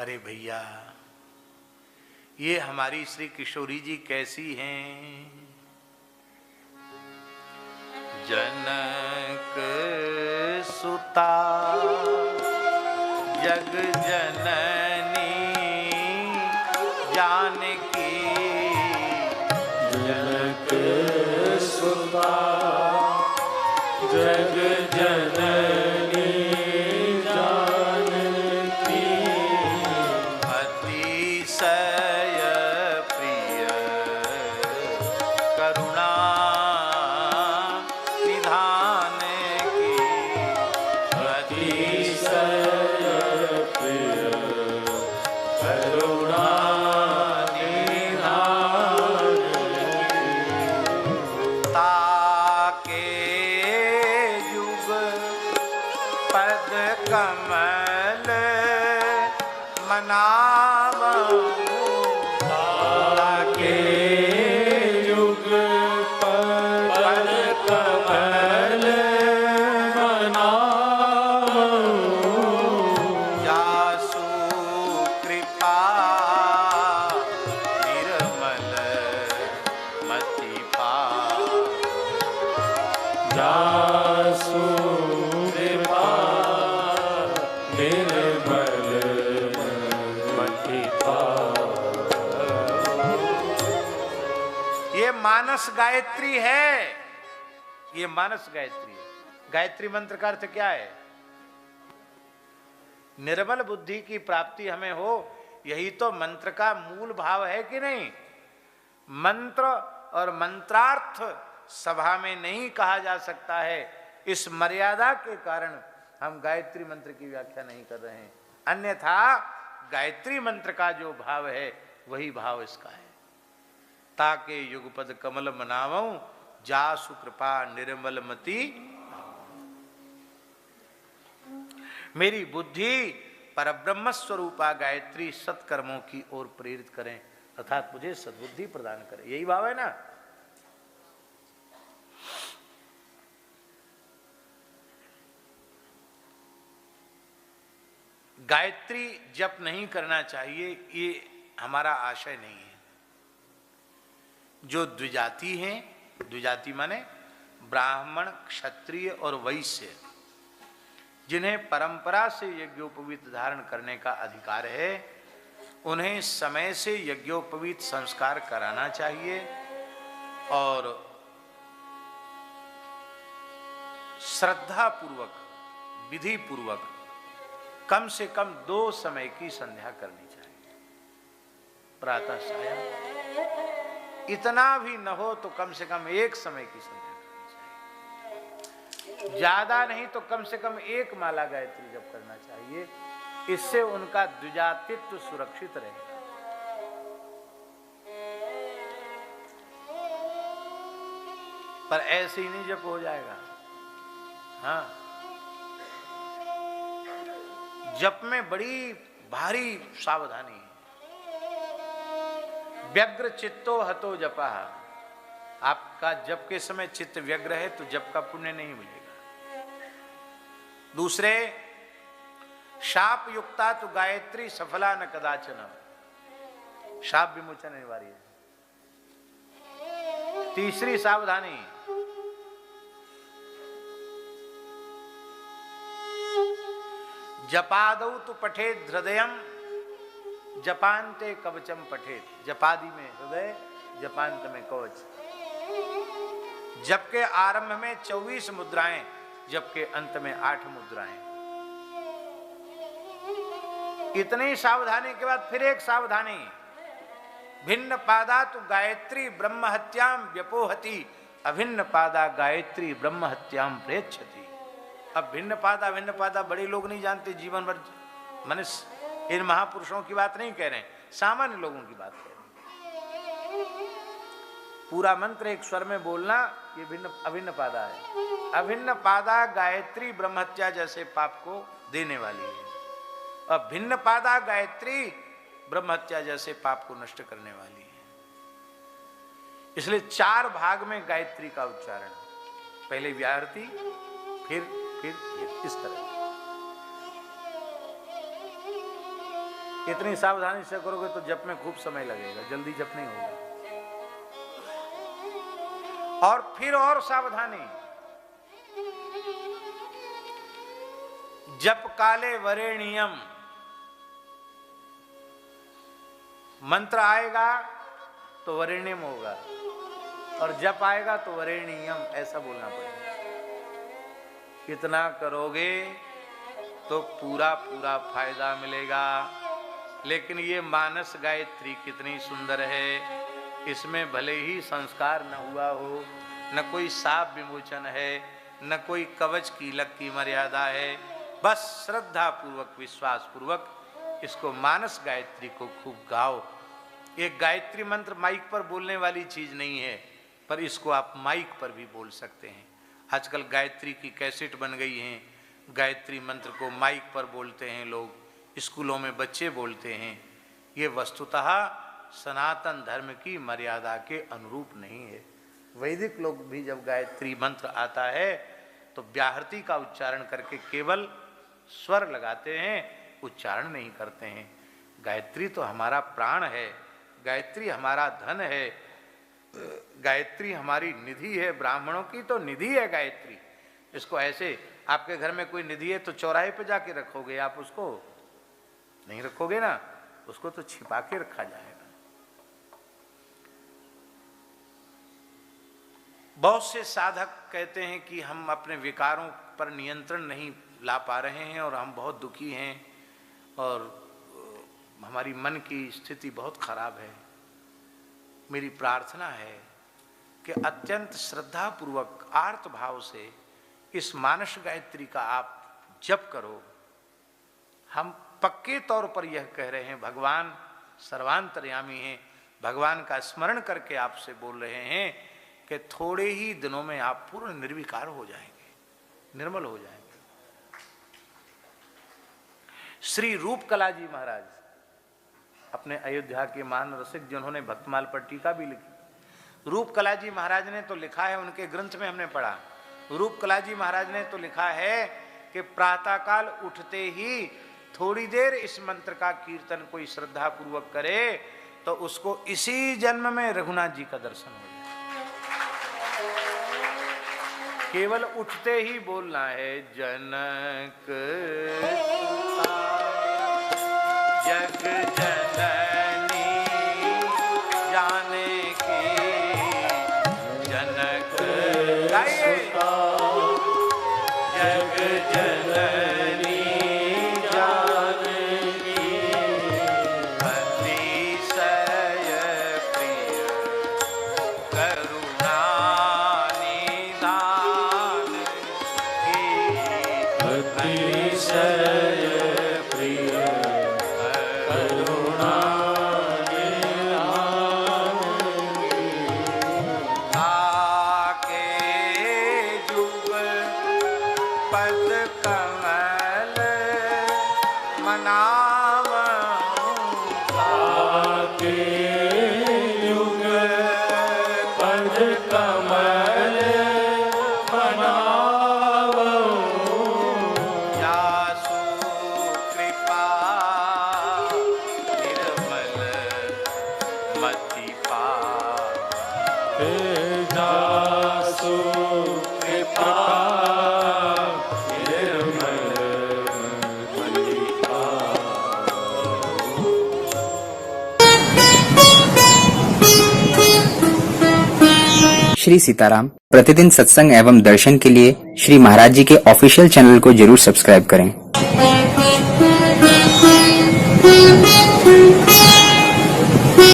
अरे भैया, ये हमारी श्री किशोरी जी कैसी हैं? जनक सुता जग जननी जानकी, जनक सुता जग जननी जानकी, अतिशय प्रिय करुणा निधान की, अतिशय प्रिय करुणा निधान की, ताके युग पद कमल मनावऊं, ताके युग पद कमल मनावऊं, जासु कृपा निर्मल मति पावै, जासु कृपा निर्मल मति पावै। ये मानस गायत्री है, ये मानस गायत्री है। गायत्री मंत्र का अर्थ क्या है? निर्मल बुद्धि की प्राप्ति हमें हो, यही तो मंत्र का मूल भाव है कि नहीं? मंत्र और मंत्रार्थ सभा में नहीं कहा जा सकता है, इस मर्यादा के कारण हम गायत्री मंत्र की व्याख्या नहीं कर रहे हैं। अन्यथा गायत्री मंत्र का जो भाव है वही भाव इसका है। ताके युगपद कमल मनावऊं, जासु कृपा निर्मल मति, मेरी बुद्धि परब्रह्म स्वरूपा गायत्री सत्कर्मों की ओर प्रेरित करें, अर्थात मुझे सद्बुद्धि प्रदान करें। यही भाव है ना? गायत्री जप नहीं करना चाहिए, ये हमारा आशय नहीं है। जो द्विजाति हैं, द्विजाति माने ब्राह्मण, क्षत्रिय और वैश्य, जिन्हें परंपरा से यज्ञोपवीत धारण करने का अधिकार है, उन्हें समय से यज्ञोपवीत संस्कार कराना चाहिए और श्रद्धा पूर्वक, विधि पूर्वक कम से कम 2 समय की संध्या करनी चाहिए। प्रातः सायं, इतना भी न हो तो कम से कम 1 समय की संध्या करनी चाहिए। ज्यादा नहीं तो कम से कम 1 माला गायत्री जप करना चाहिए। इससे उनका द्विजातित्व सुरक्षित रहेगा। पर ऐसे ही नहीं जप हो जाएगा। हाँ, जप में बड़ी भारी सावधानी है। व्यग्र चित्तो हतो जपा, आपका जप के समय चित्त व्यग्र है तो जप का पुण्य नहीं मिलेगा। दूसरे, शाप युक्ता तो गायत्री सफला न कदाचन, शाप विमोचन अनिवार्य है। तीसरी सावधानी, जपादौ तो पठेत हृदयम, जपान्ते कवचम पठेत। जपादि में हृदय, जपांत में कवच। जप के आरंभ में 24 मुद्राएं, जप के अंत में 8 मुद्राएं। इतनी सावधानी के बाद फिर एक सावधानी, भिन्न पादा तो गायत्री ब्रह्म हत्याम व्यपोहति, अभिन्न पादा गायत्री ब्रह्म हत्याम प्रेक्षति। अब भिन्न पादा बड़े लोग नहीं जानते, जीवन भर मनुष्य, इन महापुरुषों की बात नहीं कह रहे हैं, सामान्य लोगों की बात कह रहे हैं। पूरा मंत्र एक स्वर में बोलना, ये अभिन्न पादा है। अभिन्न पादा गायत्री ब्रह्महत्या जैसे पाप को देने वाली है, और भिन्न पादा गायत्री ब्रह्महत्या जैसे पाप को नष्ट करने वाली है। इसलिए 4 भाग में गायत्री का उच्चारण, पहले व्याहृति, फिर इस तरह। इतनी सावधानी से करोगे तो जप में खूब समय लगेगा, जल्दी जप नहीं होगा। और फिर और सावधानी, जप काले वरेण्यम, मंत्र आएगा तो वरेण्यम होगा और जप आएगा तो वरेण्यम, ऐसा बोलना पड़ेगा। इतना करोगे तो पूरा पूरा फायदा मिलेगा। लेकिन ये मानस गायत्री कितनी सुंदर है, इसमें भले ही संस्कार न हुआ हो, न कोई साप विमोचन है, न कोई कवच कीलक की मर्यादा है, बस श्रद्धा पूर्वक विश्वास पूर्वक इसको मानस गायत्री को खूब गाओ। एक गायत्री मंत्र माइक पर बोलने वाली चीज नहीं है, पर इसको आप माइक पर भी बोल सकते हैं। आजकल गायत्री की कैसेट बन गई हैं, गायत्री मंत्र को माइक पर बोलते हैं लोग, स्कूलों में बच्चे बोलते हैं। ये वस्तुतः सनातन धर्म की मर्यादा के अनुरूप नहीं है। वैदिक लोग भी जब गायत्री मंत्र आता है तो व्याहृति का उच्चारण करके केवल स्वर लगाते हैं, उच्चारण नहीं करते हैं। गायत्री तो हमारा प्राण है, गायत्री हमारा धन है, गायत्री हमारी निधि है। ब्राह्मणों की तो निधि है गायत्री। इसको ऐसे, आपके घर में कोई निधि है तो चौराहे पे जाके रखोगे आप, उसको नहीं रखोगे ना, उसको तो छिपा के रखा जाएगा। बहुत से साधक कहते हैं कि हम अपने विकारों पर नियंत्रण नहीं ला पा रहे हैं और हम बहुत दुखी हैं और हमारी मन की स्थिति बहुत खराब है। मेरी प्रार्थना है कि अत्यंत श्रद्धा पूर्वक आर्त भाव से इस मानस गायत्री का आप जप करो। हम पक्के तौर पर यह कह रहे हैं, भगवान सर्वांतर्यामी हैं, भगवान का स्मरण करके आपसे बोल रहे हैं कि थोड़े ही दिनों में आप पूर्ण निर्विकार हो जाएंगे, निर्मल हो जाएंगे। श्री रूपकला जी महाराज अपने अयोध्या के महान रसिक, जिन्होंने भक्तमाल पर टीका भी लिखी। रूपकला जी महाराज ने तो लिखा है, उनके ग्रंथ में हमने पढ़ा, रूपकला जी महाराज ने तो लिखा है कि प्रातःकाल उठते ही थोड़ी देर इस मंत्र का कीर्तन कोई श्रद्धा पूर्वक करे तो उसको इसी जन्म में रघुनाथ जी का दर्शन हो जाए। केवल उठते ही बोलना है, जनक जग जननी जाने की, जनक गाइए, जग जननी जाने की, अतिशय प्रिय करुणा निधान की, अतिशय प्रिय करुणा निधान की, आके जुग पद कमल मनावूं, आके जुग पद कमल मनावूं, यासु कृपा निर्मल मति पावै, दासु कृपा निर्मल मति श्री सीताराम। प्रतिदिन सत्संग एवं दर्शन के लिए श्री महाराज जी के ऑफिशियल चैनल को जरूर सब्सक्राइब करें।